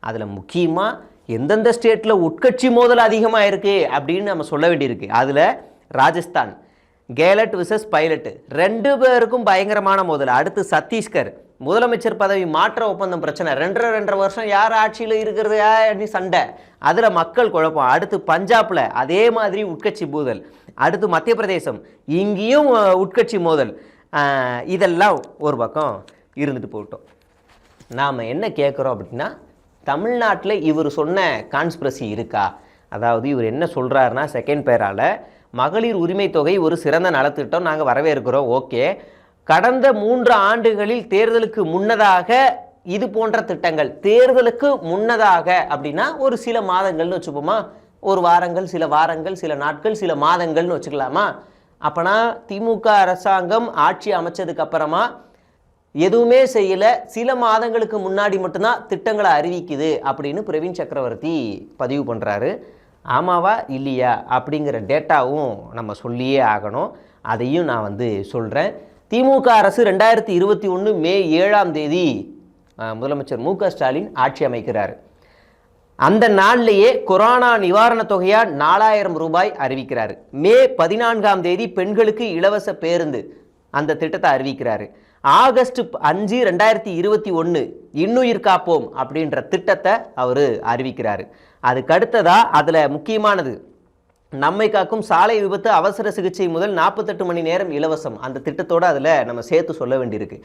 அதில் முக்கியமாக எந்தெந்த ஸ்டேட்டில் உட்கட்சி மோதல் அதிகமாக இருக்குது அப்படின்னு நம்ம சொல்ல வேண்டியிருக்கு. அதில் ராஜஸ்தான் கேலட் விசஸ் பைலட் 2 பேருக்கும் பயங்கரமான மோதல். அடுத்து சத்தீஸ்கர் முதலமைச்சர் பதவி மாற்ற ஒப்பந்தம் பிரச்சனை, 2.5 வருஷம் யார் ஆட்சியில் இருக்கிறது அப்படின்னு சண்டை, அதில் மக்கள் குழப்பம். அடுத்து பஞ்சாபில் அதே மாதிரி உட்கட்சி மோதல். அடுத்து மத்திய பிரதேசம், இங்கேயும் உட்கட்சி மோதல். இதெல்லாம் ஒரு பக்கம் இருந்துட்டு போட்டோம். நாம் என்ன கேட்குறோம் அப்படின்னா, தமிழ்நாட்டில் இவர் சொன்ன கான்ஸ்பிரசி இருக்கா? அதாவது இவர் என்ன சொல்கிறாருன்னா, செகண்ட் பேரால் மகளிர் உரிமை தொகை ஒரு சிறந்த நலத்திட்டம், நாங்கள் வரவேற்கிறோம், ஓகே. கடந்த 3 ஆண்டுகளில் தேர்தலுக்கு முன்னதாக இது போன்ற திட்டங்கள், தேர்தலுக்கு முன்னதாக அப்படின்னா ஒரு சில மாதங்கள்னு வச்சுப்போமா, ஒரு வாரங்கள், சில வாரங்கள், சில நாட்கள், சில மாதங்கள்னு வச்சுக்கலாமா? அப்போனா திமுக அரசாங்கம் ஆட்சி அமைச்சதுக்கு அப்புறமா எதுவுமே செய்யலை, சில மாதங்களுக்கு முன்னாடி மட்டும்தான் திட்டங்களை அறிவிக்குது அப்படின்னு பிரவீன் சக்கரவர்த்தி பதிவு பண்ணுறாரு. ஆமாவா இல்லையா அப்படிங்கிற டேட்டாவும் நம்ம சொல்லியே ஆகணும். அதையும் நான் சொல்கிறேன். திமுக அரசு 2021 மே 7ஆம் தேதி முதலமைச்சர் மு க ஸ்டாலின் ஆட்சி அமைக்கிறார். அந்த நாள்லேயே கொரோனா நிவாரணத் தொகையாக 4000 ரூபாய் அறிவிக்கிறார். மே 14ஆம் தேதி பெண்களுக்கு இலவச பேருந்து அந்த திட்டத்தை அறிவிக்கிறாரு. ஆகஸ்ட் 5, 2021 இன்னுயிர் காப்போம் அப்படின்ற திட்டத்தை அவர் அறிவிக்கிறாரு. அதுக்கு அடுத்ததாக அதில் முக்கியமானது நம்மை காக்கும் சாலை விபத்து அவசர சிகிச்சை முதல் 48 மணி நேரம் இலவசம், அந்த திட்டத்தோடு அதில் நம்ம சேர்த்து சொல்ல வேண்டியிருக்கு.